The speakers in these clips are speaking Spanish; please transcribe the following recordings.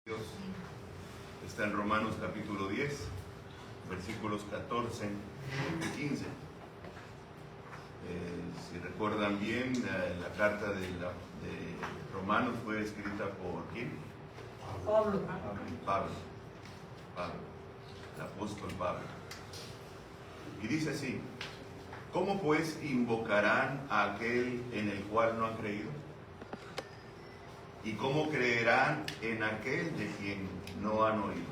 Dios está en Romanos capítulo 10, versículos 14 y 15. Si recuerdan bien, la carta de Romanos fue escrita por ¿quién? Pablo, el apóstol Pablo. Y dice así: ¿cómo pues invocarán a aquel en el cual no han creído? ¿Y cómo creerán en aquel de quien no han oído?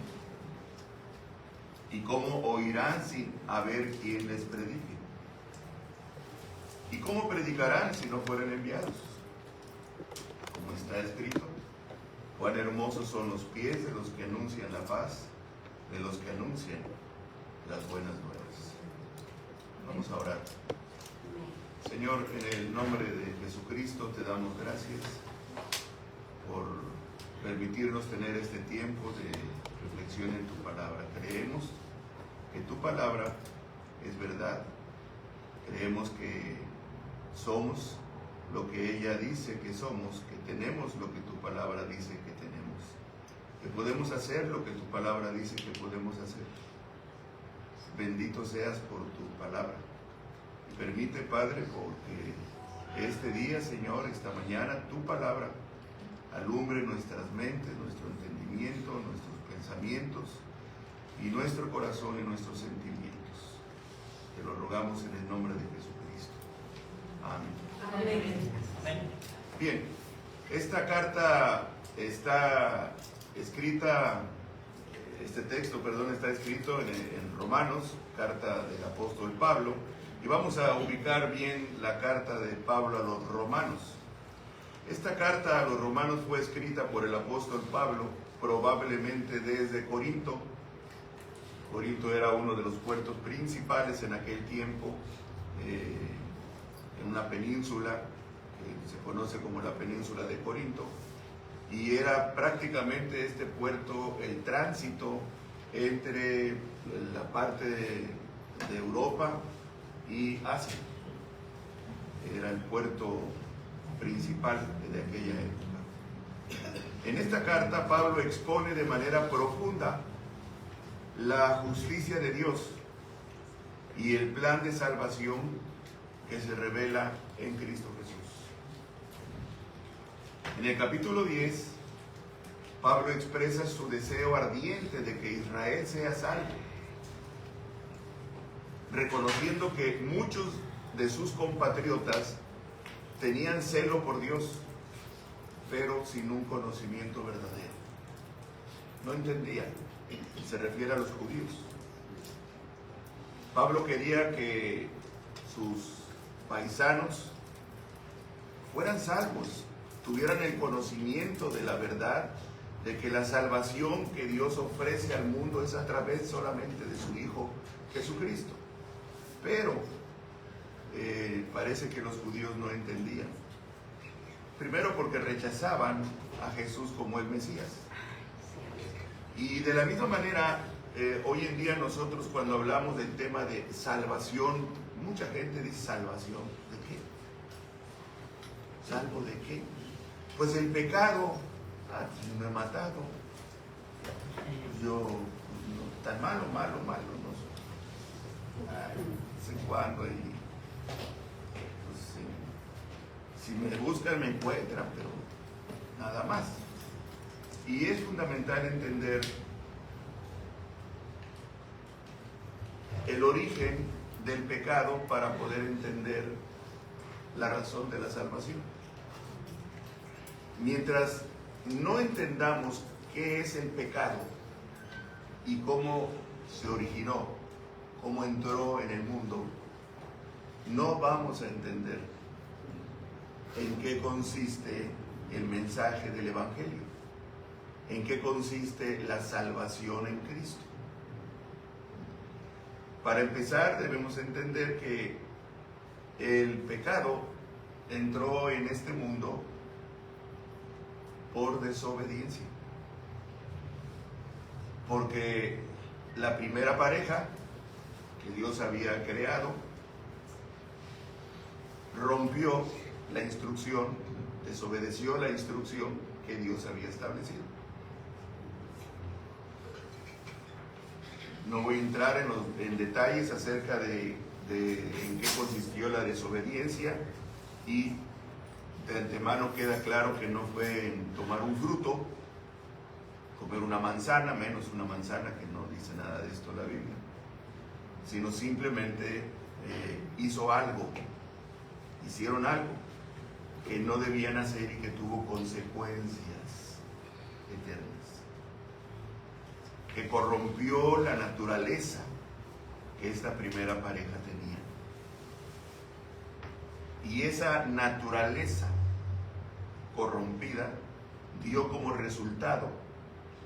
¿Y cómo oirán sin haber quien les predique? ¿Y cómo predicarán si no fueren enviados? Como está escrito: cuán hermosos son los pies de los que anuncian la paz, de los que anuncian las buenas nuevas. Vamos a orar. Señor, en el nombre de Jesucristo te damos gracias por permitirnos tener este tiempo de reflexión en tu palabra. Creemos que tu palabra es verdad. Creemos que somos lo que ella dice que somos, que tenemos lo que tu palabra dice que tenemos, que podemos hacer lo que tu palabra dice que podemos hacer. Bendito seas por tu palabra. Y permite, Padre, porque este día, Señor, esta mañana, tu palabra alumbre nuestras mentes, nuestro entendimiento, nuestros pensamientos y nuestro corazón y nuestros sentimientos. Te lo rogamos en el nombre de Jesucristo. Amén. Amén. Bien, esta carta está escrita, este texto, perdón, está escrito en Romanos, carta del apóstol Pablo, y vamos a ubicar bien la carta de Pablo a los romanos. Esta carta a los romanos fue escrita por el apóstol Pablo, probablemente desde Corinto. Corinto era uno de los puertos principales en aquel tiempo, en una península que se conoce como la península de Corinto, y era prácticamente este puerto el tránsito entre la parte de Europa y Asia. Era el puerto principal de aquella época. En esta carta Pablo expone de manera profunda la justicia de Dios y el plan de salvación que se revela en Cristo Jesús. En el capítulo 10, Pablo expresa su deseo ardiente de que Israel sea salvo, reconociendo que muchos de sus compatriotas tenían celo por Dios, pero sin un conocimiento verdadero. No entendían. Se refiere a los judíos. Pablo quería que sus paisanos fueran salvos, tuvieran el conocimiento de la verdad, de que la salvación que Dios ofrece al mundo es a través solamente de su Hijo Jesucristo. Pero parece que los judíos no entendían. Primero porque rechazaban a Jesús como el Mesías. Y de la misma manera, hoy en día nosotros cuando hablamos del tema de salvación, mucha gente dice: ¿salvación de qué? ¿Salvo de qué? Pues el pecado, me he matado. Yo, no, tan malo, no soy. No sé cuándo, y pues, si me buscan me encuentran, pero nada más. Y es fundamental entender el origen del pecado para poder entender la razón de la salvación. Mientras no entendamos qué es el pecado y cómo se originó, cómo entró en el mundo, no vamos a entender en qué consiste el mensaje del Evangelio, en qué consiste la salvación en Cristo. Para empezar, debemos entender que el pecado entró en este mundo por desobediencia. Porque la primera pareja que Dios había creado rompió la instrucción, desobedeció la instrucción que Dios había establecido. no voy a entrar en detalles acerca de en qué consistió la desobediencia, y de antemano queda claro que no fue en tomar un fruto, comer una manzana, menos una manzana, que no dice nada de esto la Biblia, sino simplemente hicieron algo que no debían hacer y que tuvo consecuencias eternas, que corrompió la naturaleza que esta primera pareja tenía. Y esa naturaleza corrompida dio como resultado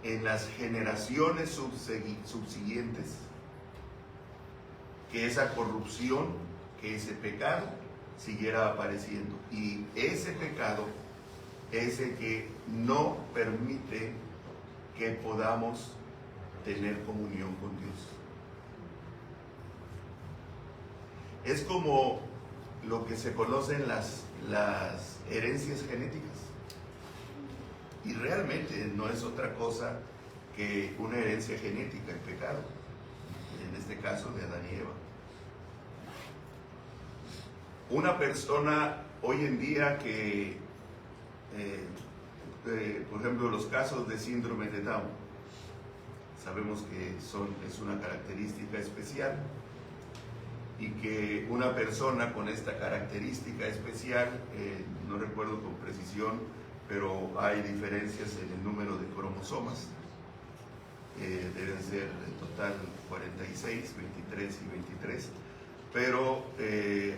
en las generaciones subsiguientes que esa corrupción, que ese pecado siguiera apareciendo. Y ese pecado es el que no permite que podamos tener comunión con Dios. Es como lo que se conocen las herencias genéticas. Y realmente no es otra cosa que una herencia genética, el pecado, en este caso de Adán y Eva. Una persona hoy en día que, por ejemplo, los casos de síndrome de Down, sabemos que es una característica especial, y que una persona con esta característica especial, no recuerdo con precisión, pero hay diferencias en el número de cromosomas, deben ser en total 46, 23 y 23, pero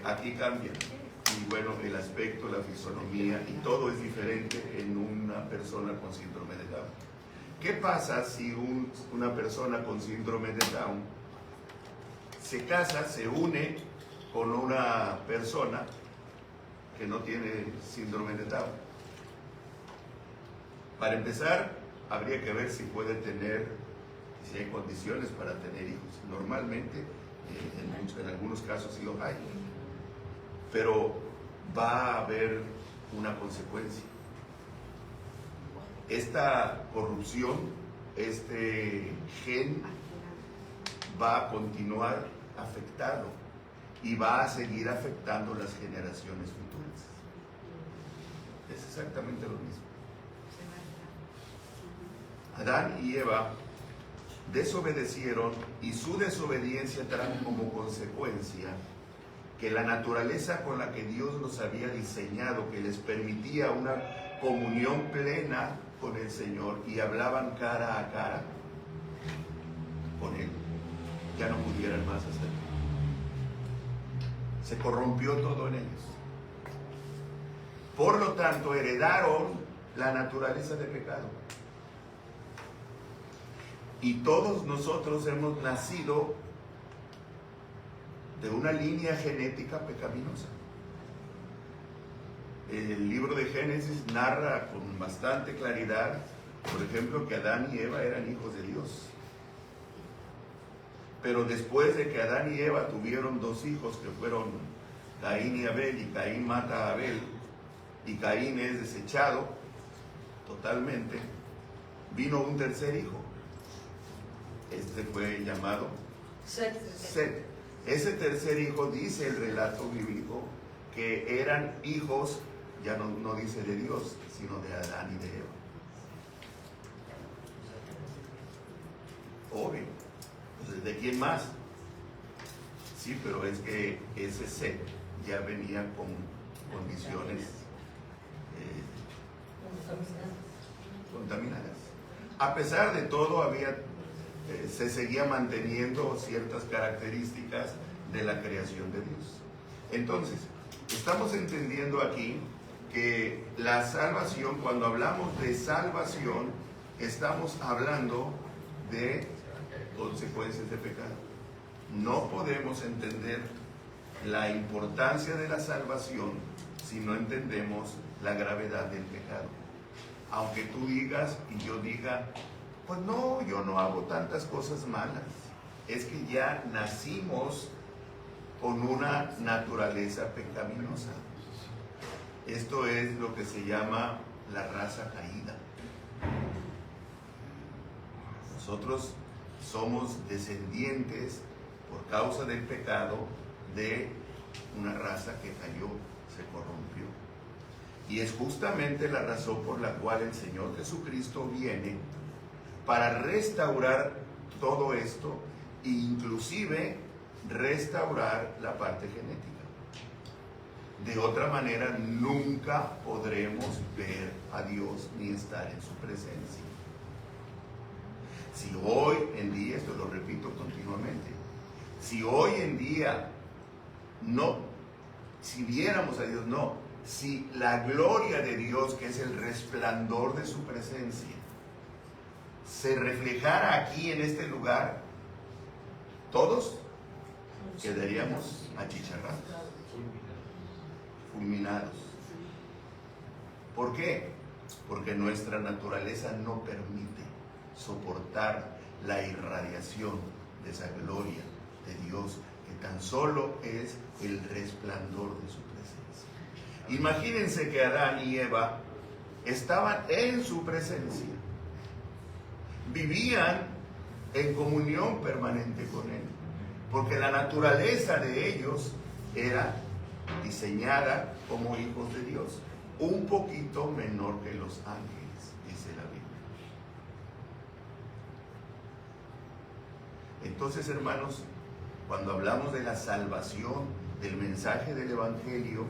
aquí cambian, y bueno, el aspecto, la fisonomía y todo es diferente en una persona con síndrome de Down. ¿Qué pasa si una persona con síndrome de Down se casa, se une con una persona que no tiene síndrome de Down? Para empezar, habría que ver si puede tener, si hay condiciones para tener hijos. Normalmente, en algunos casos sí los hay, pero va a haber una consecuencia. Esta corrupción, este gen va a continuar afectado y va a seguir afectando las generaciones futuras. Es exactamente lo mismo. Adán y Eva desobedecieron, y su desobediencia trajo como consecuencia que la naturaleza con la que Dios los había diseñado, que les permitía una comunión plena con el Señor y hablaban cara a cara con Él, ya no pudieran más hacerlo. Se corrompió todo en ellos. Por lo tanto, heredaron la naturaleza de pecado. Y todos nosotros hemos nacido de una línea genética pecaminosa. El libro de Génesis narra con bastante claridad, por ejemplo, que Adán y Eva eran hijos de Dios. Pero después de que Adán y Eva tuvieron dos hijos, que fueron Caín y Abel, y Caín mata a Abel, y Caín es desechado totalmente, vino un tercer hijo. Este fue llamado Set. Ese tercer hijo, dice el relato bíblico, que eran hijos, ya no dice de Dios, sino de Adán y de Eva. Obvio. Entonces, ¿de quién más? Sí, pero es que ese Set ya venía con condiciones contaminadas. A pesar de todo, se seguía manteniendo ciertas características de la creación de Dios. Entonces, estamos entendiendo aquí que la salvación, cuando hablamos de salvación, estamos hablando de consecuencias de pecado. No podemos entender la importancia de la salvación si no entendemos la gravedad del pecado. Aunque tú digas y yo diga, pues no, yo no hago tantas cosas malas. Es que ya nacimos con una naturaleza pecaminosa. Esto es lo que se llama la raza caída. Nosotros somos descendientes por causa del pecado de una raza que cayó, se corrompió. Y es justamente la razón por la cual el Señor Jesucristo viene para restaurar todo esto e inclusive restaurar la parte genética. De otra manera nunca podremos ver a Dios ni estar en su presencia. Si hoy en día, esto lo repito continuamente, si hoy en día no, si viéramos a Dios, no, si la gloria de Dios, que es el resplandor de su presencia, se reflejara aquí en este lugar, todos quedaríamos achicharrados, fulminados. ¿Por qué? Porque nuestra naturaleza no permite soportar la irradiación de esa gloria de Dios, que tan solo es el resplandor de su presencia. Imagínense que Adán y Eva estaban en su presencia, vivían en comunión permanente con Él, porque la naturaleza de ellos era diseñada como hijos de Dios, un poquito menor que los ángeles, dice la Biblia. Entonces, hermanos, cuando hablamos de la salvación, del mensaje del Evangelio,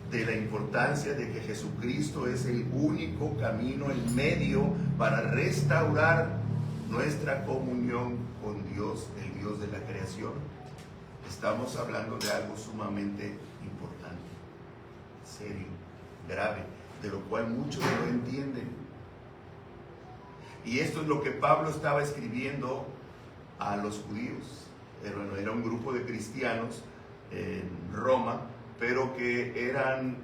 de la importancia de que Jesucristo es el único camino, el medio para restaurar nuestra comunión con Dios, el Dios de la creación, estamos hablando de algo sumamente importante, serio, grave, de lo cual muchos no entienden. Y esto es lo que Pablo estaba escribiendo a los judíos. Era un grupo de cristianos en Roma, pero que eran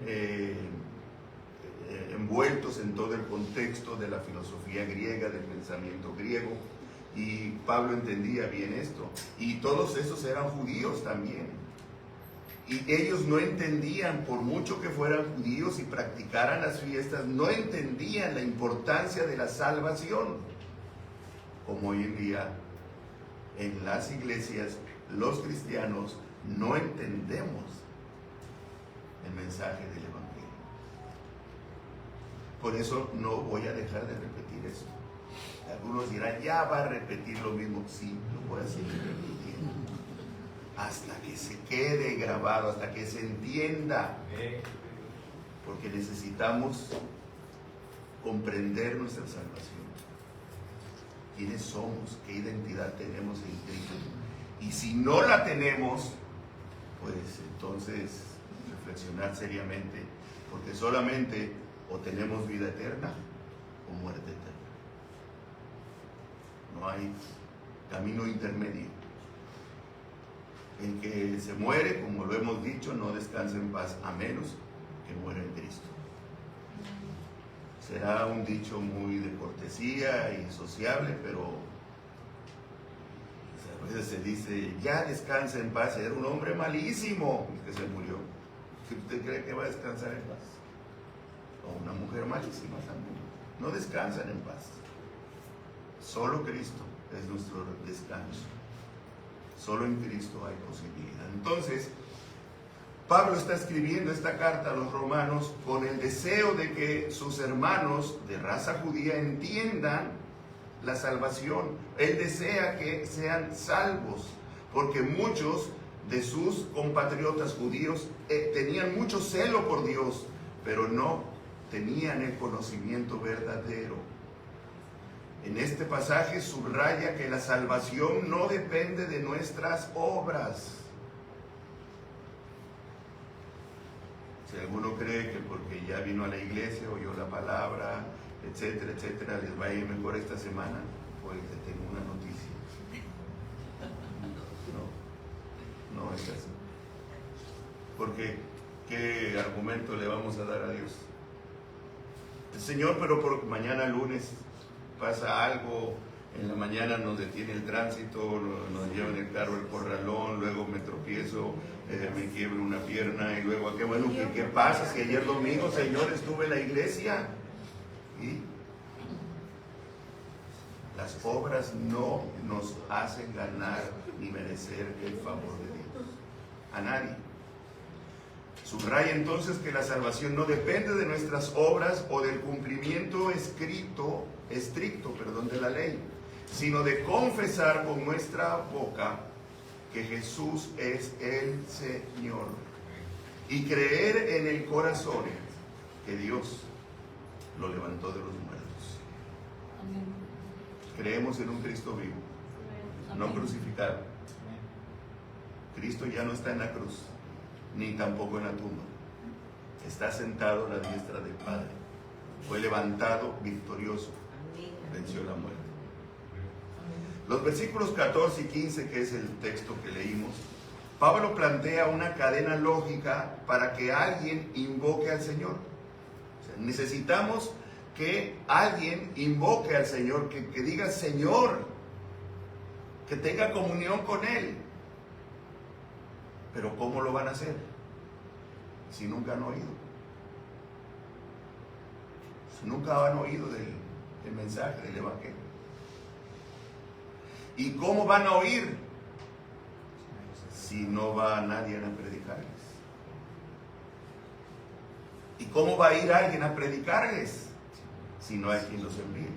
envueltos en todo el contexto de la filosofía griega, del pensamiento griego, y Pablo entendía bien esto. Y todos esos eran judíos también. Y ellos no entendían, por mucho que fueran judíos y practicaran las fiestas, no entendían la importancia de la salvación. Como hoy en día en las iglesias, los cristianos no entendemos el mensaje del Evangelio. Por eso no voy a dejar de repetir eso. Algunos dirán, ya va a repetir lo mismo. Sí, lo voy a seguir repitiendo hasta que se quede grabado, hasta que se entienda, porque necesitamos comprender nuestra salvación. ¿Quiénes somos? ¿Qué identidad tenemos en Cristo? Y si no la tenemos, pues entonces reflexionar seriamente, porque solamente o tenemos vida eterna o muerte eterna. No hay camino intermedio. El que se muere, como lo hemos dicho, no descansa en paz, a menos que muera en Cristo. Será un dicho muy de cortesía y sociable, pero a veces se dice, ya descansa en paz. Era un hombre malísimo el que se murió. ¿Usted cree que va a descansar en paz? O una mujer malísima también. No descansan en paz. Solo Cristo es nuestro descanso. Solo en Cristo hay posibilidad. Entonces, Pablo está escribiendo esta carta a los romanos con el deseo de que sus hermanos de raza judía entiendan la salvación. Él desea que sean salvos, porque muchos de sus compatriotas judíos tenían mucho celo por Dios, pero no tenían el conocimiento verdadero. En este pasaje subraya que la salvación no depende de nuestras obras. Si alguno cree que porque ya vino a la iglesia, oyó la palabra, etcétera, etcétera, les va a ir mejor esta semana, pues les tengo una noticia. No es así. Porque, ¿qué argumento le vamos a dar a Dios? Señor, pero por mañana lunes pasa algo, en la mañana nos detiene el tránsito, nos llevan el carro al corralón, luego me tropiezo, me quiebro una pierna y luego, ¿qué pasa? Si ayer domingo, Señor, estuve en la iglesia. ¿Y? Las obras no nos hacen ganar ni merecer el favor de Dios. A nadie. Subraya entonces que la salvación no depende de nuestras obras o del cumplimiento estricto de la ley, sino de confesar con nuestra boca que Jesús es el Señor y creer en el corazón que Dios lo levantó de los muertos. Amén. Creemos en un Cristo vivo, no crucificado. Cristo ya no está en la cruz, ni tampoco en la tumba. Está sentado a la diestra del Padre. Fue levantado victorioso. Venció la muerte. Los versículos 14 y 15, que es el texto que leímos, Pablo plantea una cadena lógica para que alguien invoque al Señor. O sea, necesitamos que alguien invoque al Señor, que diga Señor, que tenga comunión con Él. Pero ¿cómo lo van a hacer? Si nunca han oído. Si nunca han oído del mensaje, del Evangelio. ¿Y cómo van a oír? Si no va nadie a predicarles. ¿Y cómo va a ir alguien a predicarles? Si no hay quien los envíe.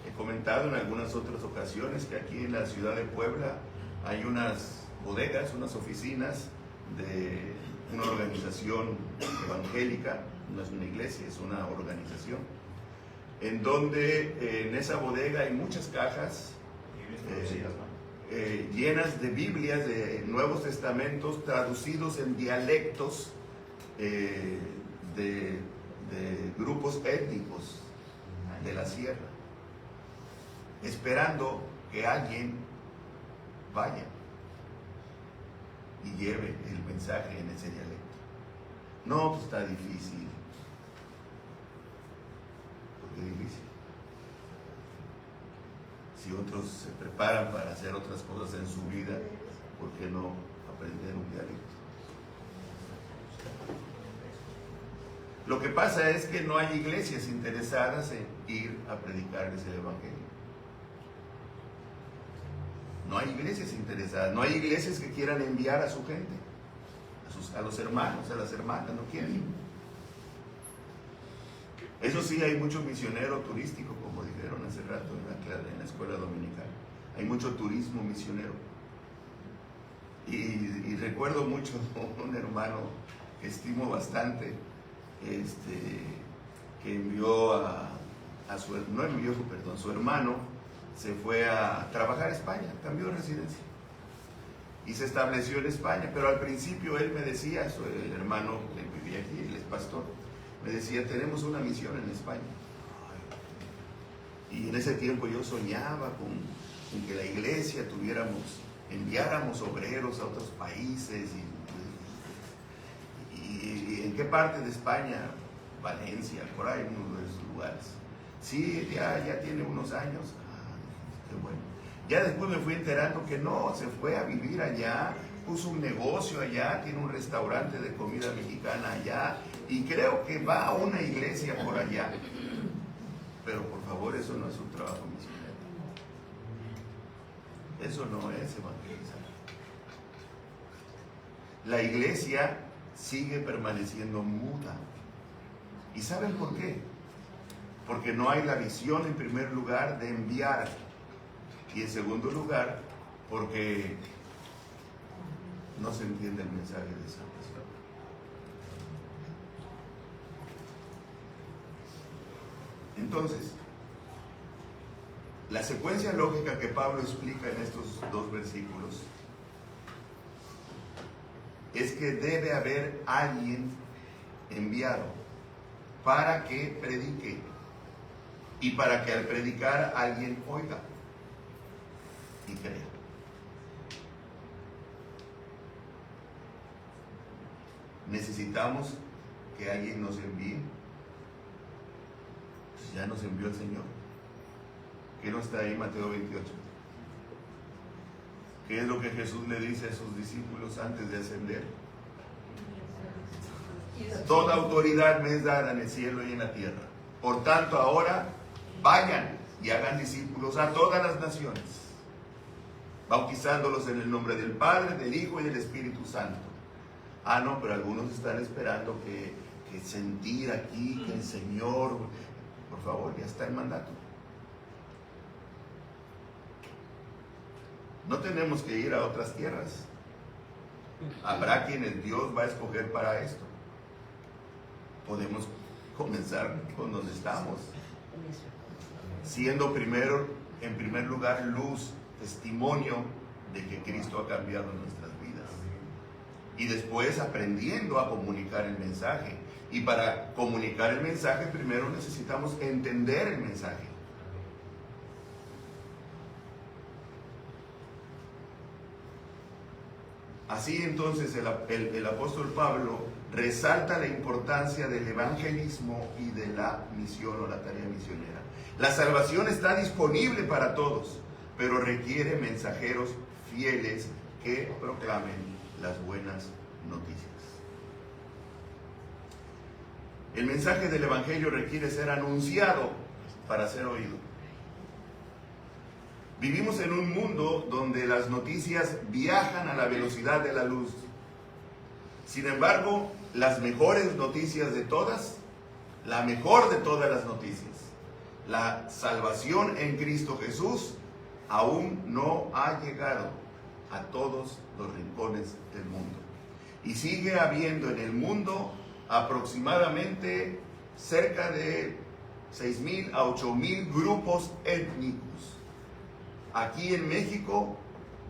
He comentado en algunas otras ocasiones que aquí en la ciudad de Puebla hay unas bodegas, unas oficinas de una organización evangélica. No es una iglesia, es una organización, en donde en esa bodega hay muchas cajas llenas de Biblias, de Nuevos Testamentos traducidos en dialectos de grupos étnicos de la sierra, esperando que alguien vaya y lleve el mensaje en ese dialecto. No, pues está difícil. ¿Por qué difícil? Si otros se preparan para hacer otras cosas en su vida, ¿por qué no aprender un dialecto? Lo que pasa es que no hay iglesias interesadas en ir a predicarles el Evangelio. No hay iglesias interesadas, no hay iglesias que quieran enviar a su gente, a los hermanos, a las hermanas, no quieren ir. Eso sí, hay mucho misionero turístico, como dijeron hace rato en la escuela dominical. Hay mucho turismo misionero. Y recuerdo mucho un hermano que estimo bastante, que envió su hermano se fue a trabajar a España, cambió de residencia y se estableció en España, pero al principio él me decía, el hermano que vivía aquí, él es pastor, me decía, tenemos una misión en España. Y en ese tiempo yo soñaba con que la iglesia enviáramos obreros a otros países. ¿Y en qué parte de España? Valencia, por ahí, uno de esos lugares. Sí, ya tiene unos años. Qué bueno. Ya después me fui enterando que no, se fue a vivir allá, puso un negocio allá, tiene un restaurante de comida mexicana allá, y creo que va a una iglesia por allá. Pero por favor, eso no es un trabajo misionero. Eso no es evangelizar. La iglesia sigue permaneciendo muda. ¿Y saben por qué? Porque no hay la visión, en primer lugar, de enviar. Y en segundo lugar, porque no se entiende el mensaje de salvación. Entonces, la secuencia lógica que Pablo explica en estos dos versículos es que debe haber alguien enviado para que predique y para que al predicar alguien oiga y crea. Necesitamos que alguien nos envíe. Pues ya nos envió el Señor. ¿Qué no está ahí Mateo 28? ¿Qué es lo que Jesús le dice a sus discípulos antes de ascender? Toda autoridad me es dada en el cielo y en la tierra. Por tanto, ahora vayan y hagan discípulos a todas las naciones, bautizándolos en el nombre del Padre, del Hijo y del Espíritu Santo. Ah, no, pero algunos están esperando que sentir aquí que el Señor, por favor, ya está el mandato. No tenemos que ir a otras tierras. Habrá quienes Dios va a escoger para esto. Podemos comenzar con donde estamos, siendo en primer lugar, luz, testimonio de que Cristo ha cambiado nuestras vidas. Y después aprendiendo a comunicar el mensaje. Y para comunicar el mensaje, primero necesitamos entender el mensaje. Así entonces el apóstol Pablo resalta la importancia del evangelismo y de la misión o la tarea misionera. La salvación está disponible para todos, pero requiere mensajeros fieles que proclamen las buenas noticias. El mensaje del evangelio requiere ser anunciado para ser oído. Vivimos en un mundo donde las noticias viajan a la velocidad de la luz. Sin embargo, las mejores noticias de todas, la mejor de todas las noticias, la salvación en Cristo Jesús, aún no ha llegado a todos los rincones del mundo. Y sigue habiendo en el mundo aproximadamente cerca de 6,000 a 8,000 grupos étnicos. Aquí en México,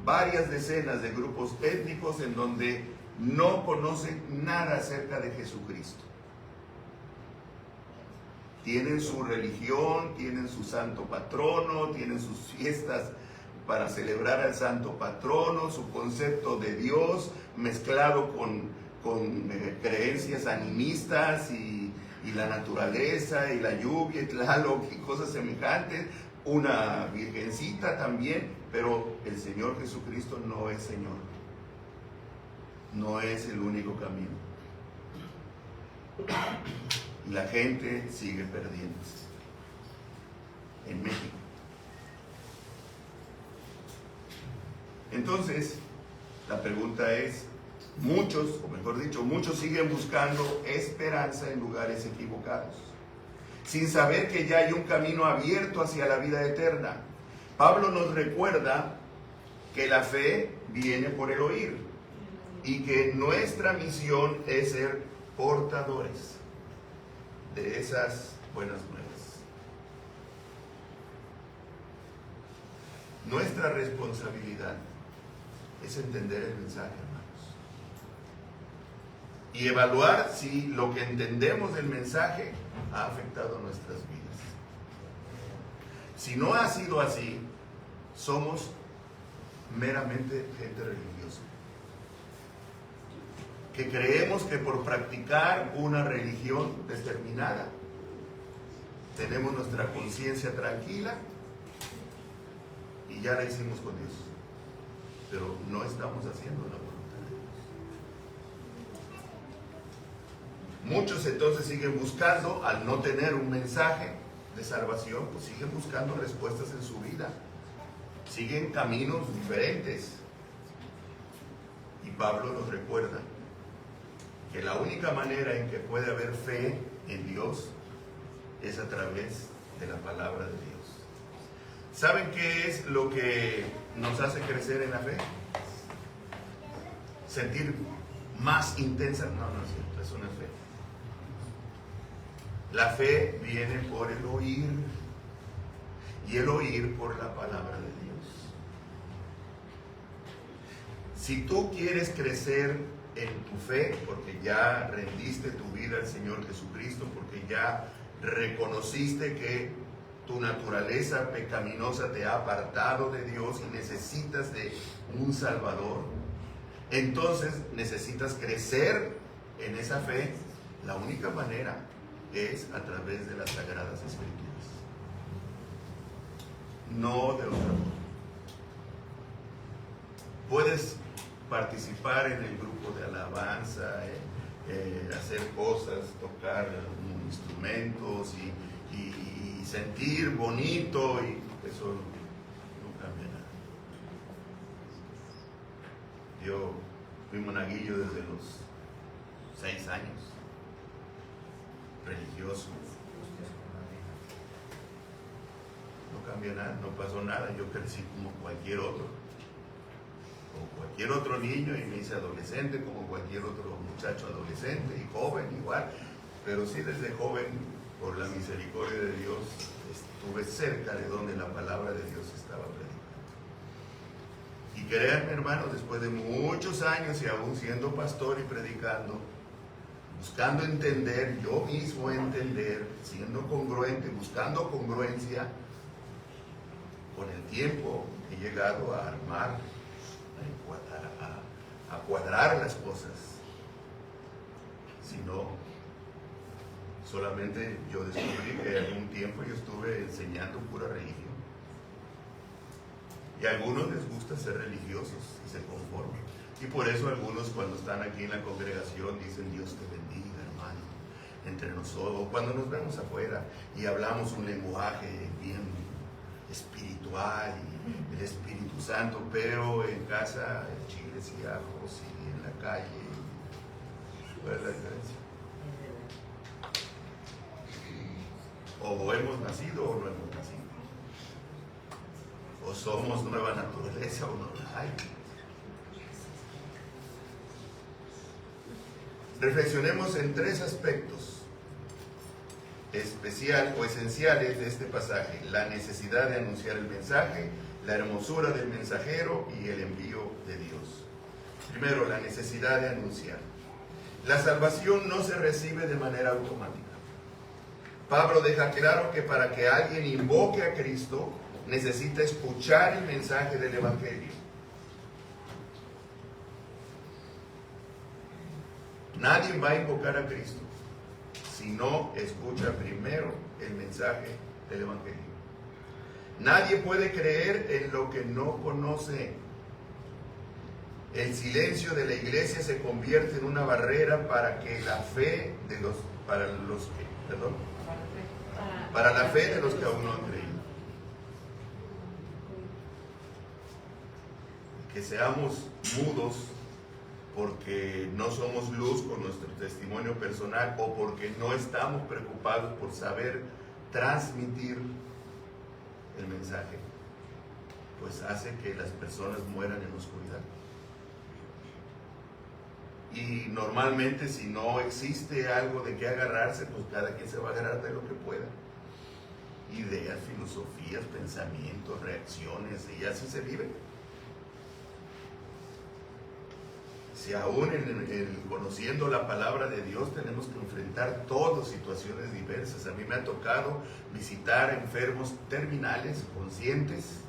varias decenas de grupos étnicos en donde no conocen nada acerca de Jesucristo. Tienen su religión, tienen su santo patrono, tienen sus fiestas para celebrar al santo patrono, su concepto de Dios mezclado con creencias animistas y la naturaleza y la lluvia y Tlaloc y cosas semejantes. Una virgencita también, pero el Señor Jesucristo no es Señor. No es el único camino. Y la gente sigue perdiéndose en México. Entonces, la pregunta es, muchos, o mejor dicho, muchos siguen buscando esperanza en lugares equivocados, sin saber que ya hay un camino abierto hacia la vida eterna. Pablo nos recuerda que la fe viene por el oír y que nuestra misión es ser portadores de esas buenas nuevas. Nuestra responsabilidad es entender el mensaje, hermanos, y evaluar si lo que entendemos del mensaje ha afectado nuestras vidas. Si no ha sido así, somos meramente gente religiosa, que creemos que por practicar una religión determinada tenemos nuestra conciencia tranquila y ya la hicimos con Dios, pero no estamos haciendo la voluntad de Dios. Muchos entonces siguen buscando, al no tener un mensaje de salvación, pues siguen buscando respuestas en su vida, siguen caminos diferentes. Y Pablo nos recuerda que la única manera en que puede haber fe en Dios es a través de la palabra de Dios. ¿Saben qué es lo que nos hace crecer en la fe? Sentir más intensa. No es cierto, eso no es fe. La fe viene por el oír, y el oír por la palabra de Dios. Si tú quieres crecer en tu fe, porque ya rendiste tu vida al Señor Jesucristo, porque ya reconociste que tu naturaleza pecaminosa te ha apartado de Dios y necesitas de un Salvador, entonces necesitas crecer en esa fe. La única manera es a través de las Sagradas Escrituras, no de otra forma. Puedes participar en el grupo de alabanza, hacer cosas, tocar instrumentos y y sentir bonito, y eso no cambia nada. Yo fui monaguillo desde los 6 años, religioso. No cambia nada, no pasó nada. Yo crecí como cualquier otro, niño, y me hice adolescente como cualquier otro muchacho adolescente, y joven igual. Pero sí, desde joven, por la misericordia de Dios, estuve cerca de donde la palabra de Dios estaba predicando. Y créanme, hermanos, después de muchos años y aún siendo pastor y predicando, buscando entender, yo mismo entender, siendo congruente, buscando congruencia, con el tiempo he llegado a armar, a cuadrar las cosas. Si no, solamente yo descubrí que en algún tiempo yo estuve enseñando pura religión. Y a algunos les gusta ser religiosos y se conforman. Y por eso algunos, cuando están aquí en la congregación, dicen: Dios te bendiga, hermano, entre nosotros. Cuando nos vemos afuera y hablamos un lenguaje bien espiritual y el Espíritu Santo, pero en casa chiles y ajos, y en la calle, ¿cuál es la diferencia? O hemos nacido o no hemos nacido, o somos nueva naturaleza o no la hay. Reflexionemos en 3 aspectos especial o esenciales de este pasaje: la necesidad de anunciar el mensaje, la hermosura del mensajero y el envío de Dios. Primero, la necesidad de anunciar. La salvación no se recibe de manera automática. Pablo deja claro que para que alguien invoque a Cristo, necesita escuchar el mensaje del Evangelio. Nadie va a invocar a Cristo si no escucha primero el mensaje del Evangelio. Nadie puede creer en lo que no conoce. El silencio de la iglesia se convierte en una barrera para que la fe de los que aún no han creído. Que seamos mudos porque no somos luz con nuestro testimonio personal, o porque no estamos preocupados por saber transmitir el mensaje, pues hace que las personas mueran en oscuridad. Y normalmente, si no existe algo de qué agarrarse, pues cada quien se va a agarrar de lo que pueda. Ideas, filosofías, pensamientos, reacciones, y así se vive. Si aún conociendo la palabra de Dios tenemos que enfrentar todas situaciones diversas. A mí me ha tocado visitar enfermos terminales, conscientes,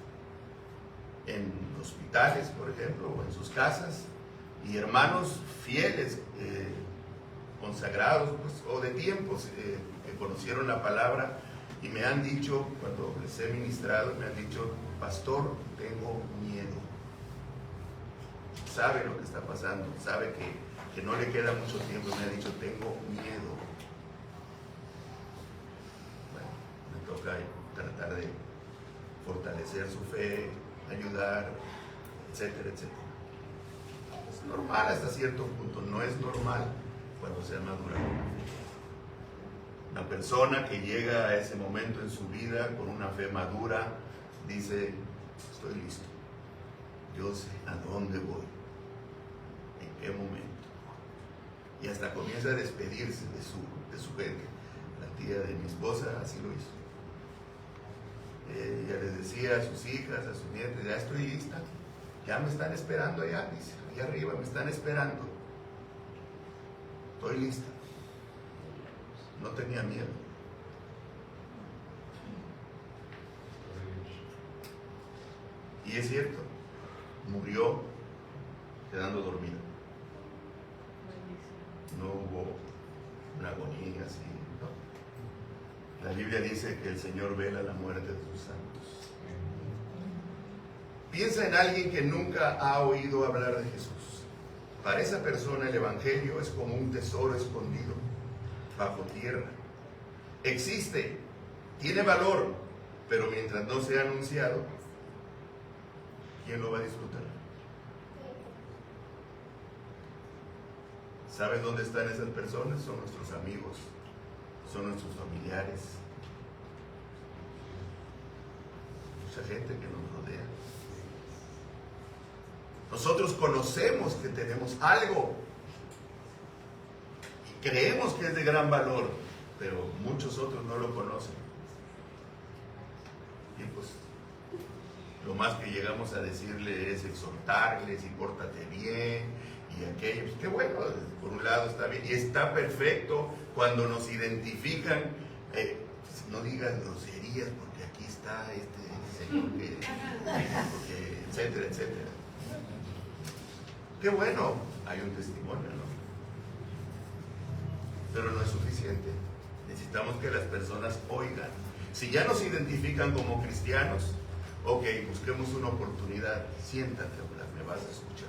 en hospitales, por ejemplo, o en sus casas, y hermanos fieles, consagrados, pues, o de tiempos, que conocieron la palabra y me han dicho, cuando les he ministrado, me han dicho: pastor, tengo miedo. Sabe lo que está pasando, sabe que no le queda mucho tiempo, me ha dicho: tengo miedo. Bueno, me toca tratar de fortalecer su fe, ayudar, etcétera, etcétera. Es normal hasta cierto punto, no es normal cuando se ha madurado. Una persona que llega a ese momento en su vida con una fe madura dice: estoy listo, yo sé a dónde voy, en qué momento. Y hasta comienza a despedirse de su gente. La tía de mi esposa así lo hizo. Ella les decía a sus hijas, a sus nietos: ya estoy lista, ya me están esperando allá, dice, allá arriba me están esperando, estoy lista. No tenía miedo. Y es cierto, murió quedando dormida. No hubo una agonía así, no. La Biblia dice que el Señor vela la muerte de sus santos. Piensa en alguien que nunca ha oído hablar de Jesús. Para esa persona el Evangelio es como un tesoro escondido bajo tierra. Existe, tiene valor, pero mientras no sea anunciado, ¿quién lo va a disfrutar? ¿Sabes dónde están esas personas? Son nuestros amigos, son nuestros familiares, mucha gente que nos rodea. Nosotros conocemos que tenemos algo y creemos que es de gran valor, pero muchos otros no lo conocen. Y pues lo más que llegamos a decirle es exhortarles y pórtate bien y aquello. Pues qué bueno, por un lado está bien y está perfecto cuando nos identifican. No digan groserías porque aquí está este señor porque, etcétera, etcétera. Qué bueno, hay un testimonio, ¿no? Pero no es suficiente. Necesitamos que las personas oigan. Si ya nos identifican como cristianos, ok, busquemos una oportunidad. Siéntate a hablar, me vas a escuchar.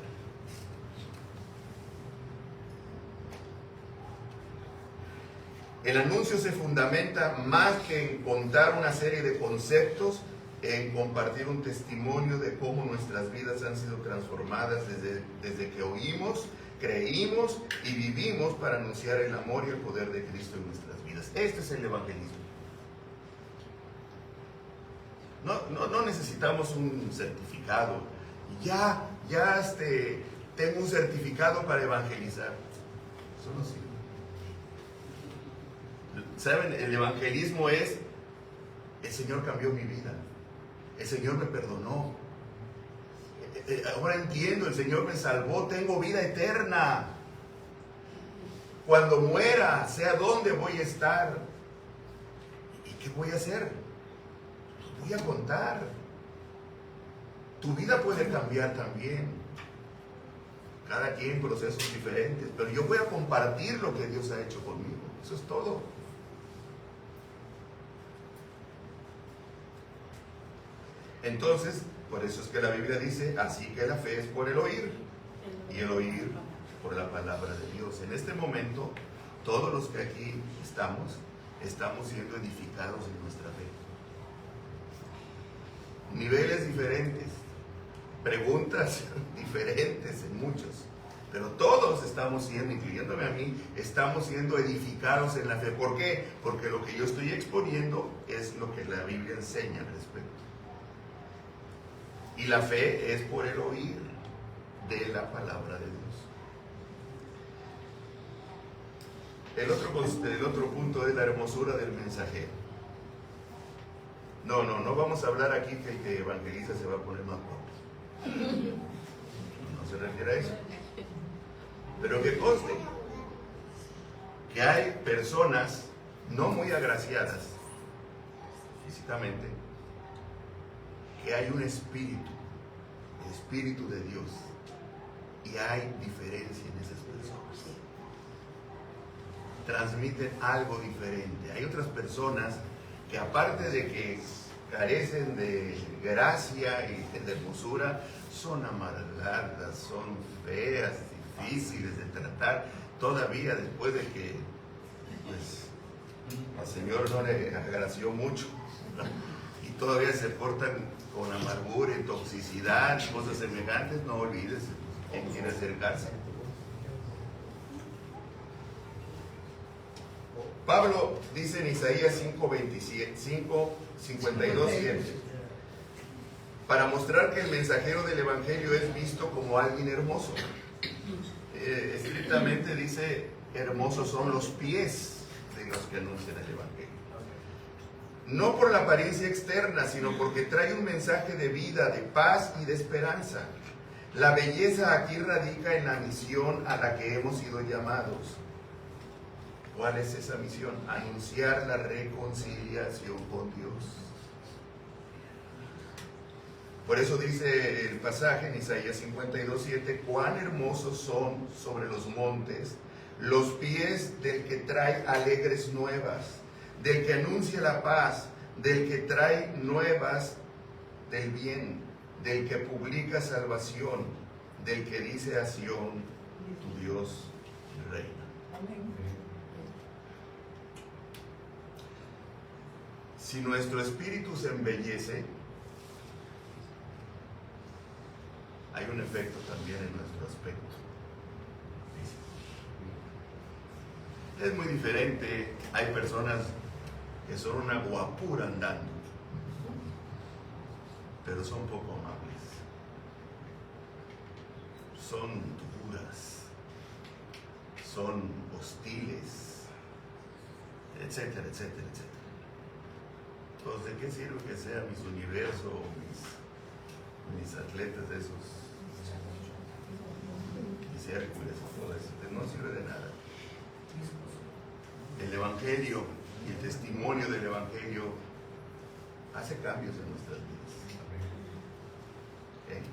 El anuncio se fundamenta más que en contar una serie de conceptos, en compartir un testimonio de cómo nuestras vidas han sido transformadas desde que oímos, creímos y vivimos para anunciar el amor y el poder de Cristo en nuestras vidas. Este es el evangelismo. No necesitamos un certificado. Ya tengo un certificado para evangelizar. Eso no sirve. ¿Saben? El evangelismo es: el Señor cambió mi vida. El Señor me perdonó. Ahora entiendo, el Señor me salvó, tengo vida eterna. Cuando muera, sé a dónde voy a estar. ¿Y qué voy a hacer? Voy a contar. Tu vida puede cambiar también. Cada quien procesos diferentes, pero yo voy a compartir lo que Dios ha hecho conmigo. Eso es todo. Entonces, por eso es que la Biblia dice, así que la fe es por el oír, y el oír por la palabra de Dios. En este momento, todos los que aquí estamos siendo edificados en nuestra fe. Niveles diferentes, preguntas diferentes en muchos, pero todos estamos siendo, incluyéndome a mí, estamos siendo edificados en la fe. ¿Por qué? Porque lo que yo estoy exponiendo es lo que la Biblia enseña al respecto. Y la fe es por el oír de la palabra de Dios. El otro punto es la hermosura del mensajero. No vamos a hablar aquí que el que evangeliza se va a poner más guapo. No se refiere a eso. Pero que conste que hay personas no muy agraciadas físicamente, que hay un espíritu, el Espíritu de Dios, y hay diferencia en esas personas. Transmiten algo diferente. Hay otras personas que, aparte de que carecen de gracia y de hermosura, son amargadas, son feas, difíciles de tratar, todavía después de que pues, al Señor no le agració mucho, ¿no? Y todavía se portan con amargura y toxicidad y cosas semejantes. No olvides quién quiere acercarse. Pablo dice en Isaías 5:52-7, para mostrar que el mensajero del Evangelio es visto como alguien hermoso. Estrictamente dice, hermosos son los pies de los que anuncian el Evangelio. No por la apariencia externa, sino porque trae un mensaje de vida, de paz y de esperanza. La belleza aquí radica en la misión a la que hemos sido llamados. ¿Cuál es esa misión? Anunciar la reconciliación con Dios. Por eso dice el pasaje en Isaías 52:7, cuán hermosos son sobre los montes los pies del que trae alegres nuevas, del que anuncia la paz, del que trae nuevas del bien, del que publica salvación, del que dice a Sión, tu Dios reina. si nuestro espíritu se embellece, hay un efecto también en nuestro aspecto físico. Es muy diferente. Hay personas que son una guapura andando, pero son poco amables, son duras, son hostiles, etcétera, etcétera, etcétera. Entonces, ¿de qué sirve que sea Miss Universo o mis atletas de esos, mis Hércules o todo eso? No sirve de nada. El Evangelio y el testimonio del Evangelio hace cambios en nuestras vidas. ¿Okay?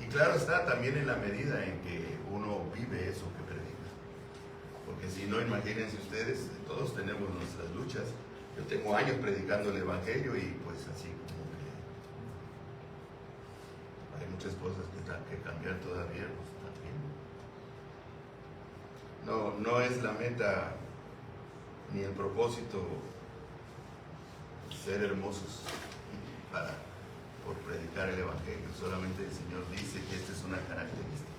Y claro está, también en la medida en que uno vive eso que predica. Porque si no, imagínense ustedes, todos tenemos nuestras luchas. Yo tengo años predicando el Evangelio y pues así como que hay muchas cosas que cambiar todavía, pues también. No es la meta ni el propósito ser hermosos por predicar el Evangelio. Solamente el Señor dice que esta es una característica.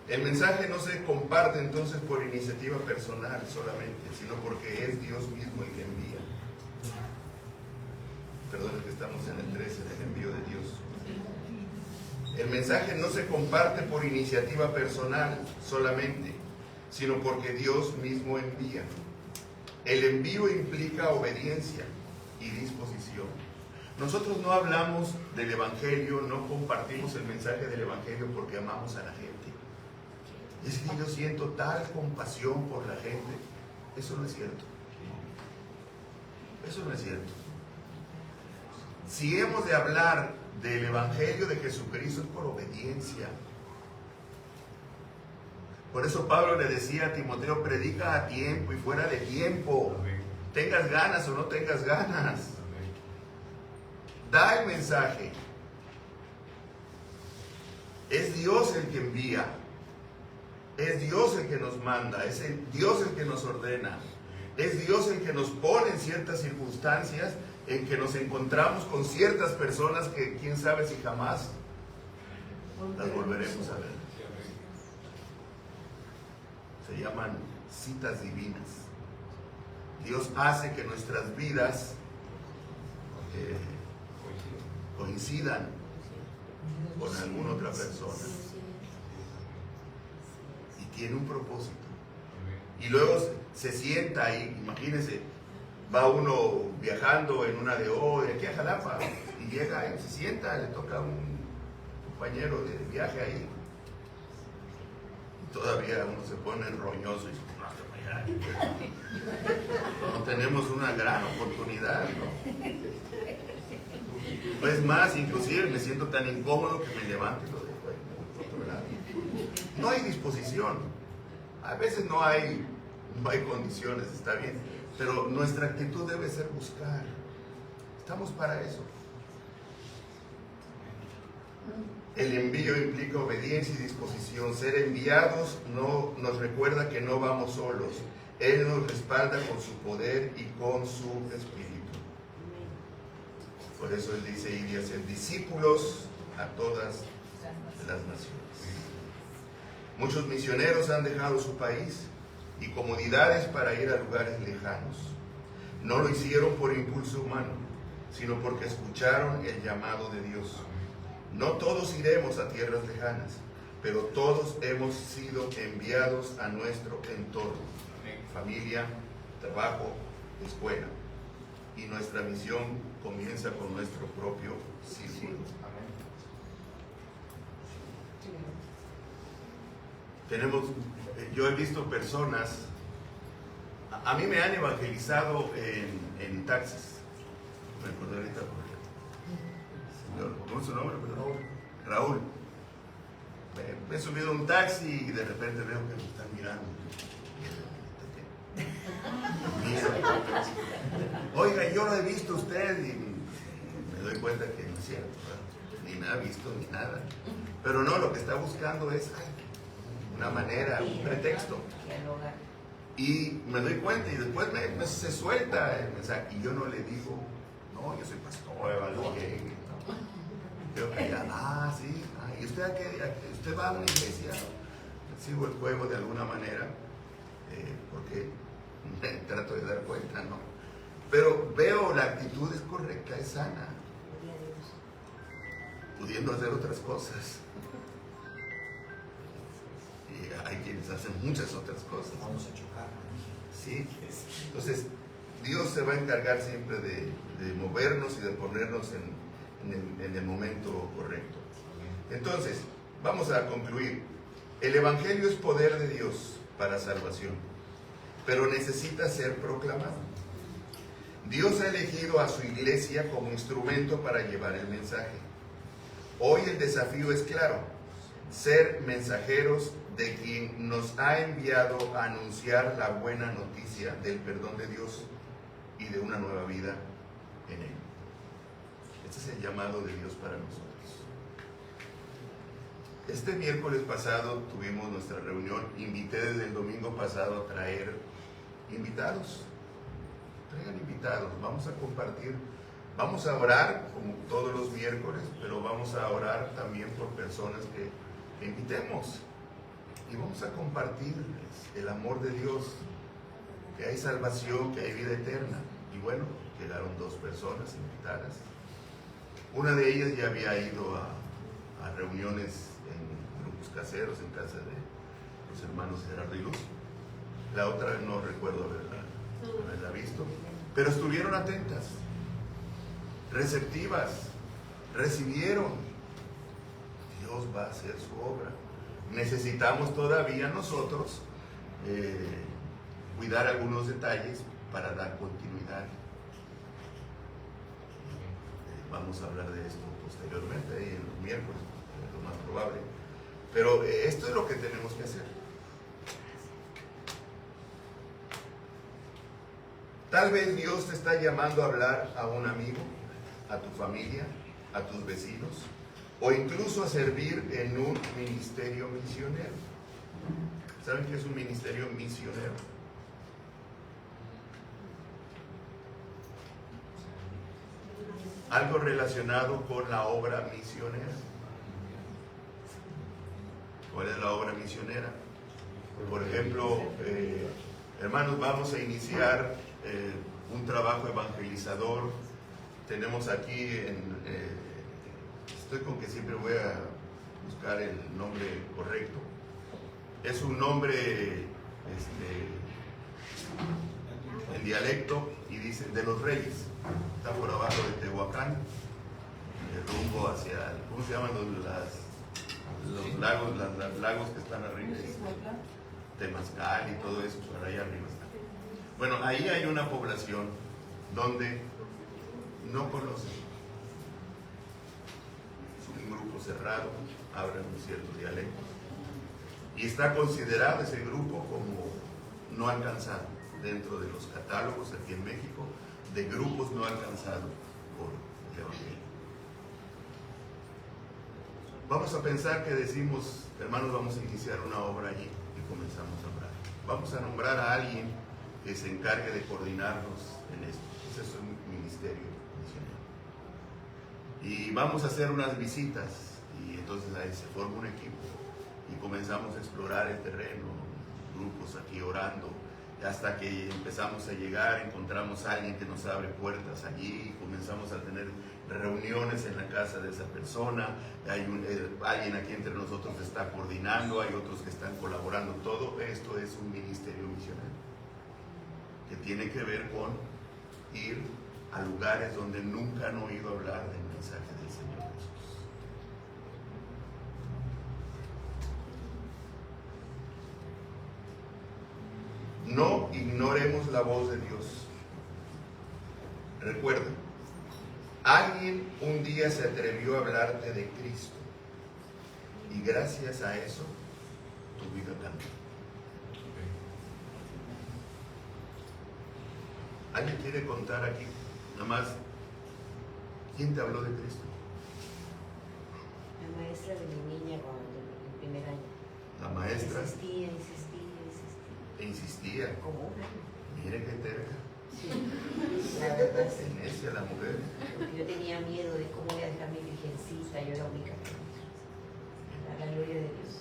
El mensaje no se comparte entonces por iniciativa personal solamente, sino porque es Dios mismo el que envía. Perdón, es que estamos en el 13 del envío de Dios. El mensaje no se comparte por iniciativa personal solamente, sino porque Dios mismo envía. El envío implica obediencia y disposición. Nosotros no hablamos del Evangelio, no compartimos el mensaje del Evangelio porque amamos a la gente. Es que yo siento tal compasión por la gente. Eso no es cierto. Eso no es cierto. Si hemos de hablar del Evangelio de Jesucristo es por obediencia. Por eso Pablo le decía a Timoteo, predica a tiempo y fuera de tiempo. Tengas ganas o no tengas ganas. Da el mensaje. Es Dios el que envía. Es Dios el que nos manda. Es Dios el que nos ordena. Es Dios el que nos pone en ciertas circunstancias en que nos encontramos con ciertas personas que quién sabe si jamás las volveremos a ver. Se llaman citas divinas. Dios hace que nuestras vidas coincidan con alguna otra persona y tiene un propósito. Y luego se sienta ahí, imagínense, va uno viajando en una de aquí a Jalapa y llega y se sienta, le toca a un compañero de viaje ahí y todavía uno se pone roñoso y dice, no tenemos una gran oportunidad, ¿no? Es más, inclusive me siento tan incómodo que me levanto y lo dejo ahí por otro lado. No hay disposición, a veces no hay condiciones, está bien, pero nuestra actitud debe ser buscar. Estamos para eso. El envío implica obediencia y disposición. Ser enviados nos recuerda que no vamos solos. Él nos respalda con su poder y con su espíritu. Por eso Él dice, ir y hacer discípulos a todas las naciones. Muchos misioneros han dejado su país y comodidades para ir a lugares lejanos. No lo hicieron por impulso humano, sino porque escucharon el llamado de Dios. No todos iremos a tierras lejanas, pero todos hemos sido enviados a nuestro entorno, familia, trabajo, escuela. Y nuestra misión comienza con nuestro propio círculo. Yo he visto personas, a mí me han evangelizado en taxis. Me acuerdo ahorita ¿cómo es su nombre? Raúl. Me he subido a un taxi y de repente veo que me están mirando. Oiga, yo lo he visto a usted y me doy cuenta que no es cierto, ¿verdad? Ni me ha visto ni nada. Pero no, lo que está buscando es una manera, un pretexto. Y me doy cuenta y después se suelta el mensaje. Y yo no le digo, no, yo soy pastor, evalué. Creo que ya, sí. ¿Y usted a qué? ¿Usted va a una iglesia? Sigo el juego de alguna manera, porque me trato de dar cuenta, ¿no? Pero veo la actitud es correcta, es sana. Pudiendo hacer otras cosas. Y hay quienes hacen muchas otras cosas. Vamos a chocar. Sí. Entonces, Dios se va a encargar siempre de movernos y de ponernos en el momento correcto. Entonces, vamos a concluir. El Evangelio es poder de Dios para salvación, pero necesita ser proclamado. Dios ha elegido a su iglesia como instrumento para llevar el mensaje. Hoy el desafío es claro: ser mensajeros de quien nos ha enviado a anunciar la buena noticia del perdón de Dios y de una nueva vida en Él. Este es el llamado de Dios para nosotros. Este miércoles pasado tuvimos nuestra reunión. Invité desde el domingo pasado a traer invitados. Traigan invitados, vamos a compartir, vamos a orar como todos los miércoles, pero vamos a orar también por personas que invitemos. Y vamos a compartir el amor de Dios, que hay salvación, que hay vida eterna. Y bueno, quedaron 2 personas invitadas. Una de ellas ya había ido a reuniones en grupos caseros, en casa de los hermanos Gerardo y Luz. La otra no recuerdo haberla visto, pero estuvieron atentas, receptivas, recibieron. Dios va a hacer su obra. Necesitamos todavía nosotros cuidar algunos detalles para dar continuidad. Vamos a hablar de esto posteriormente, en los miércoles, es lo más probable. Pero esto es lo que tenemos que hacer. Tal vez Dios te está llamando a hablar a un amigo, a tu familia, a tus vecinos, o incluso a servir en un ministerio misionero. ¿Saben qué es un ministerio misionero? Algo relacionado con la obra misionera. ¿Cuál es la obra misionera? Por ejemplo, hermanos, vamos a iniciar un trabajo evangelizador. Tenemos aquí, estoy con que siempre voy a buscar el nombre correcto. Es un nombre en dialecto y dice de los Reyes. Está por abajo de Tehuacán, rumbo hacia, ¿cómo se llaman los lagos? Los lagos que están arriba. Temazcal y todo eso, por allá arriba está. Bueno, ahí hay una población donde no conocen. Es un grupo cerrado, hablan un cierto dialecto. Y está considerado ese grupo como no alcanzado dentro de los catálogos aquí en México de grupos no alcanzados por el Evangelio. Vamos a pensar que decimos, hermanos, vamos a iniciar una obra allí y comenzamos a orar. Vamos a nombrar a alguien que se encargue de coordinarnos en esto. Ese es un ministerio misionero. Y vamos a hacer unas visitas y entonces ahí se forma un equipo y comenzamos a explorar el terreno, grupos aquí orando, hasta que empezamos a llegar, encontramos a alguien que nos abre puertas allí, comenzamos a tener reuniones en la casa de esa persona, hay alguien aquí entre nosotros que está coordinando, hay otros que están colaborando. Todo esto es un ministerio misionero que tiene que ver con ir a lugares donde nunca han oído hablar del mensaje del Señor Jesús. No ignoremos la voz de Dios. Recuerda, alguien un día se atrevió a hablarte de Cristo y gracias a eso tu vida cambió. ¿Alguien quiere contar aquí? Nada más, ¿quién te habló de Cristo? La maestra de mi niña cuando en el primer año. La maestra. Insistía. E insistía. Como una. Mire qué terca. Sí, la verdad sí. Necia la mujer. Yo tenía miedo de cómo voy a dejar mi virgencita, yo era única. A la gloria de Dios.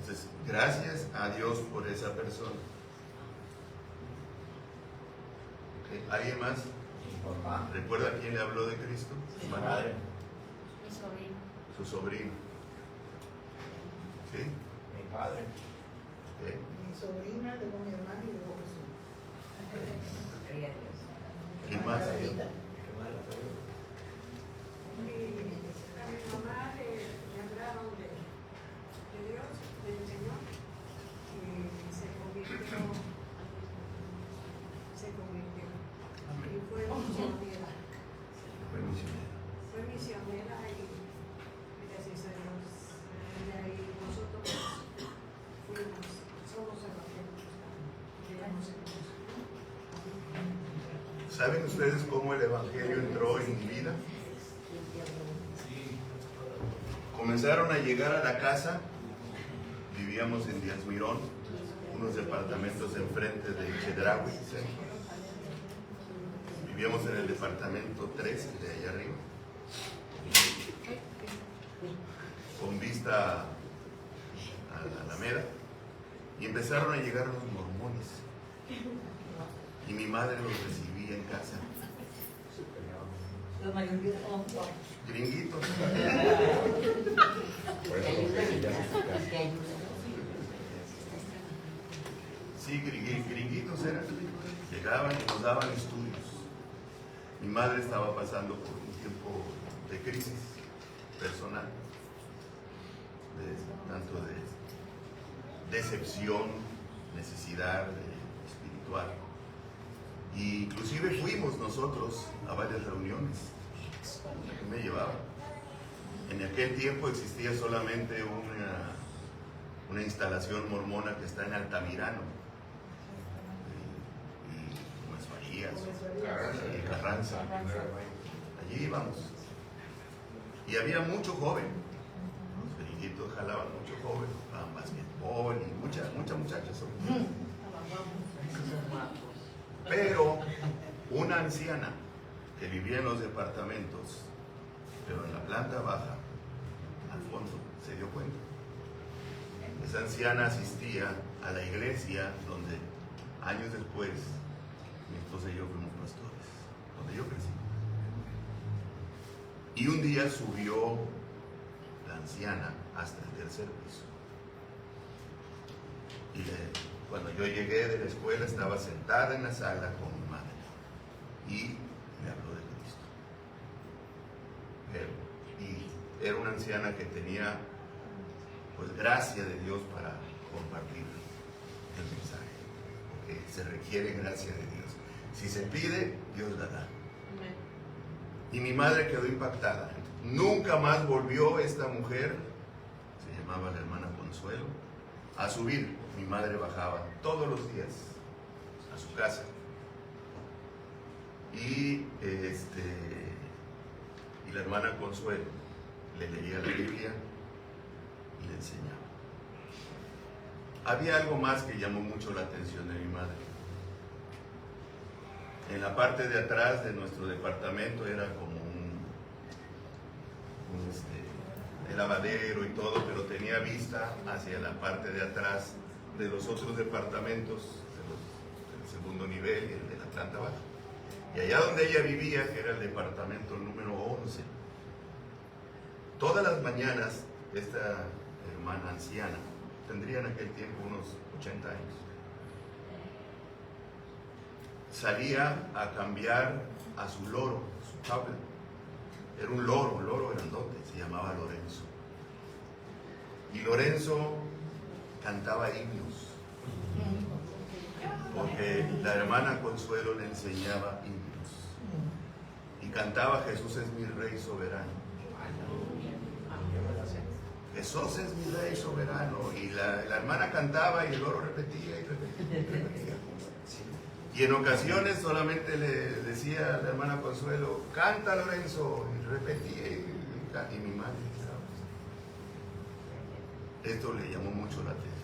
Entonces, gracias a Dios por esa persona. ¿Okay? ¿Alguien más? Mi papá, ¿Recuerda quién le habló de Cristo? mi madre, Mi sobrino. Su sobrino. ¿Sí? mi padre. ¿Okay? Mi sobrina, luego mi hermano y luego Jesús. Gloria a Dios. ¿Quién más? Margarita. ¿Qué más le fue? A mi mamá le hablaron de Dios, del Señor, y se convirtió. Y fue misionera. Fue misionero. Fue misionera y gracias a Dios, ella y nosotros fuimos, somos evangélicos, llegamos en Dios. ¿Saben ustedes cómo el Evangelio entró en mi vida? Comenzaron a llegar a la casa, vivíamos en Díaz Mirón, unos departamentos enfrente de Chedraui, vivíamos en el departamento 3, de allá arriba, con vista a la Alameda, y empezaron a llegar los mormones, y mi madre los recibía en casa, La mayoría son gringuitos. Por Te eso ayudan en quería su casa, casa. te ayudan. Sí, gringuitos eran. Llegaban y nos daban estudios. Mi madre estaba pasando por un tiempo de crisis personal, tanto de decepción, necesidad espiritual. Y inclusive fuimos nosotros a varias reuniones. Me llevaban. En aquel tiempo existía solamente una instalación mormona que está en Altamirano. Y Gómez Farías, y Carranza. Allí íbamos. Y había mucho joven. Los gringuitos jalaban mucho joven, jugaban basquetbol y muchas muchachas. Pero una anciana que vivía en los departamentos, pero en la planta baja, al fondo, se dio cuenta. Esa anciana asistía a la iglesia donde años después mi esposa y yo fuimos pastores, donde yo crecí. Y un día subió la anciana hasta el tercer piso. Y cuando yo llegué de la escuela estaba sentada en la sala con mi madre y me habló de Cristo. Y era una anciana que tenía pues gracia de Dios para compartir el mensaje, porque se requiere gracia de Dios. Si se pide, Dios la da. Y mi madre quedó impactada. Nunca más volvió esta mujer, se llamaba la hermana Consuelo, a subir. Mi madre bajaba todos los días a su casa y la hermana Consuelo le leía la Biblia y le enseñaba. Había algo más que llamó mucho la atención de mi madre. En la parte de atrás de nuestro departamento era como el lavadero y todo, pero tenía vista hacia la parte de atrás de los otros departamentos del segundo nivel y el de la planta baja. Y allá donde ella vivía, que era el departamento número 11, todas las mañanas esta hermana anciana, tendría en aquel tiempo unos 80 años, salía a cambiar a su loro, su tabla. Era un loro grandote, se llamaba Lorenzo. Y Lorenzo cantaba himnos, porque la hermana Consuelo le enseñaba himnos. Y cantaba Jesús es mi Rey soberano. Jesús es mi Rey soberano. Y la hermana cantaba y el loro repetía y repetía y repetía. Y en ocasiones solamente le decía a la hermana Consuelo, canta Lorenzo, y repetía y mi madre. Esto le llamó mucho la atención.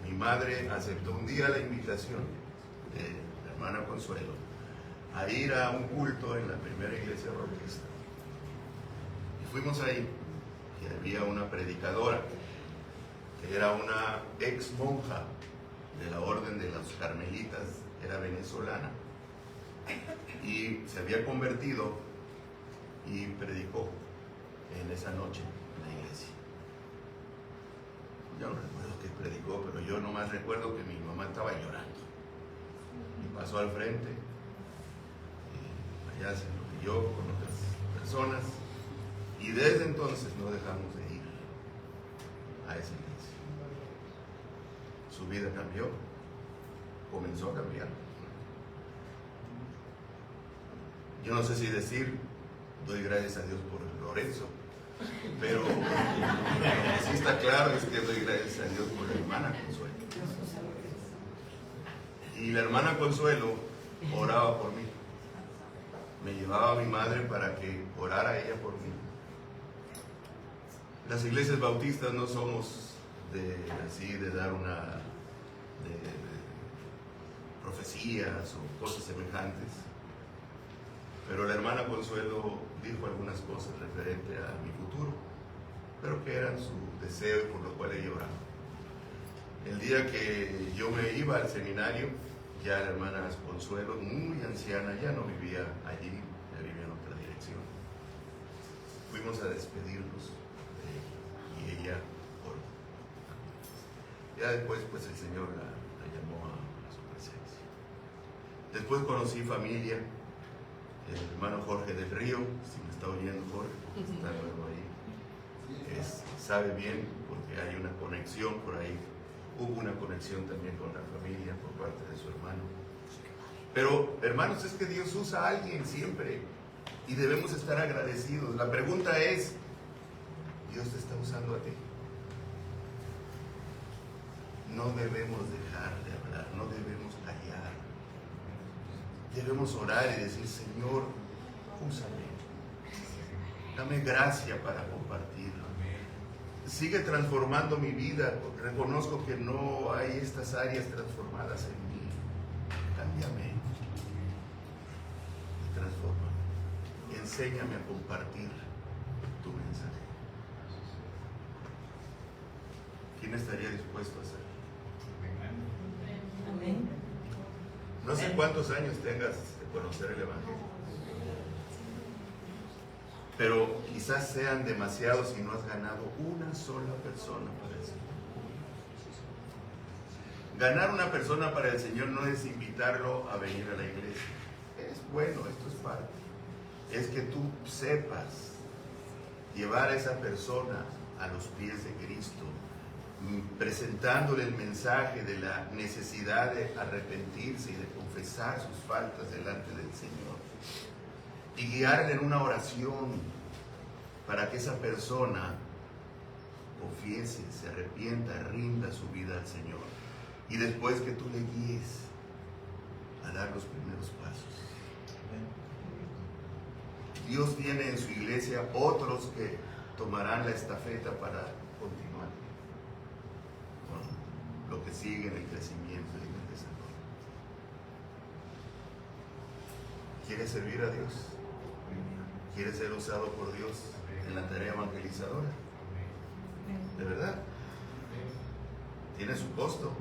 Mi mi madre aceptó un día la invitación de la hermana Consuelo a ir a un culto en la primera iglesia bautista. Y fuimos ahí, y había una predicadora, que era una ex monja de la orden de los carmelitas, era venezolana, y se había convertido y predicó en esa noche en la iglesia. Yo no recuerdo qué predicó, pero yo nomás recuerdo que mi mamá estaba llorando y pasó al frente, y allá se enrolló con otras personas, y desde entonces no dejamos de ir a esa iglesia. Su vida cambió, comenzó a cambiar. Yo no sé si decir, doy gracias a Dios por Lorenzo, pero lo que sí está claro es que doy gracias a Dios por la hermana Consuelo. Y la hermana Consuelo oraba por mí. Me llevaba a mi madre para que orara ella por mí. Las iglesias bautistas no somos de dar una de profecías o cosas semejantes, pero la hermana Consuelo dijo algunas cosas referente a mi futuro, pero que eran su deseo y por lo cual ella oraba. El día que yo me iba al seminario, ya la hermana Consuelo, muy anciana, ya no vivía allí, ya vivía en otra dirección. Fuimos a despedirnos de ella y ella oró. Ya después, pues el Señor la llamó a su presencia. Después conocí familia, el hermano Jorge del Río, si me está oyendo Jorge, porque está luego ahí, sabe bien porque hay una conexión por ahí. Hubo una conexión también con la familia por parte de su hermano. Pero, hermanos, es que Dios usa a alguien siempre y debemos estar agradecidos. La pregunta es, ¿Dios te está usando a ti? No debemos dejar de hablar, no debemos callar. Debemos orar y decir, Señor, úsame. Dame gracia para compartir. Sigue transformando mi vida, porque reconozco que no hay estas áreas transformadas en mí. Cámbiame y transfórmame. Y enséñame a compartir tu mensaje. ¿Quién estaría dispuesto a hacerlo? Amén. No sé cuántos años tengas de conocer el Evangelio, pero quizás sean demasiados y no has ganado una sola persona para el Señor. Ganar una persona para el Señor no es invitarlo a venir a la iglesia. Es bueno, esto es parte. Es que tú sepas llevar a esa persona a los pies de Cristo, presentándole el mensaje de la necesidad de arrepentirse y de confesar sus faltas delante del Señor. Y guiarle en una oración para que esa persona confiese, se arrepienta, rinda su vida al Señor. Y después que tú le guíes a dar los primeros pasos. Dios tiene en su iglesia otros que tomarán la estafeta para continuar con lo que sigue en el crecimiento y en el desarrollo. ¿Quieres servir a Dios? ¿Quieres ser usado por Dios en la tarea evangelizadora? ¿De verdad? Tiene su costo.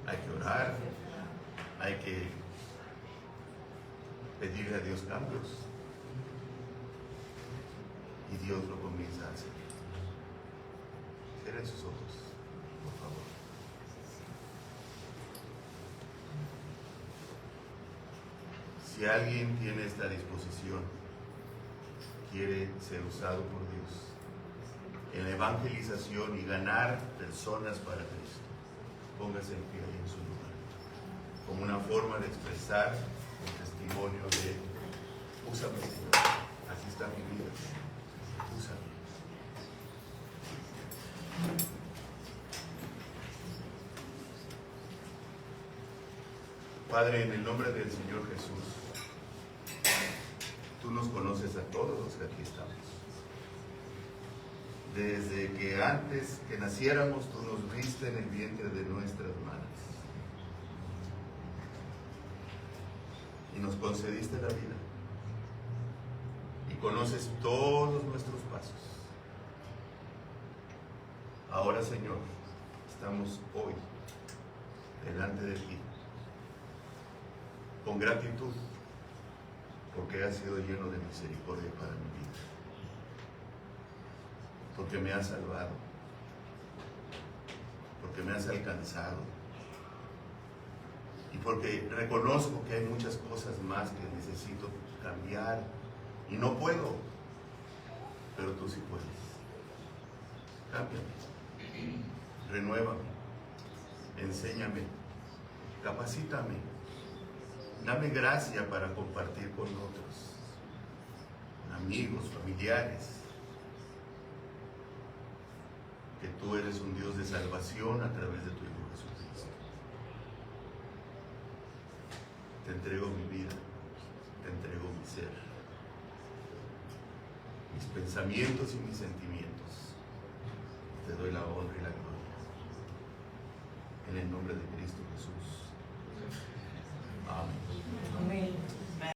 Hay que orar, hay que pedirle a Dios cambios y Dios lo comienza a hacer. Cierren sus ojos, por favor. Si alguien tiene esta disposición, quiere ser usado por Dios en la evangelización y ganar personas para Cristo, póngase en pie ahí en su lugar, como una forma de expresar el testimonio de úsame, Señor, así está mi vida, úsame. Padre, en el nombre del Señor Jesús, tú nos conoces a todos los que aquí estamos. desde que antes que naciéramos tú nos viste en el vientre de nuestras madres y nos concediste la vida y conoces todos nuestros pasos. Ahora, Señor, estamos hoy delante de ti con gratitud porque has sido lleno de misericordia para mi vida, porque me has salvado, porque me has alcanzado y porque reconozco que hay muchas cosas más que necesito cambiar y no puedo, pero tú sí puedes. Cámbiame, renuévame, enséñame, capacítame, dame gracia para compartir con otros, amigos, familiares, que tú eres un Dios de salvación a través de tu Hijo Jesucristo. Te entrego mi vida, te entrego mi ser, mis pensamientos y mis sentimientos. Te doy la honra y la gloria. En el nombre de Cristo Jesús. Amén. Amén.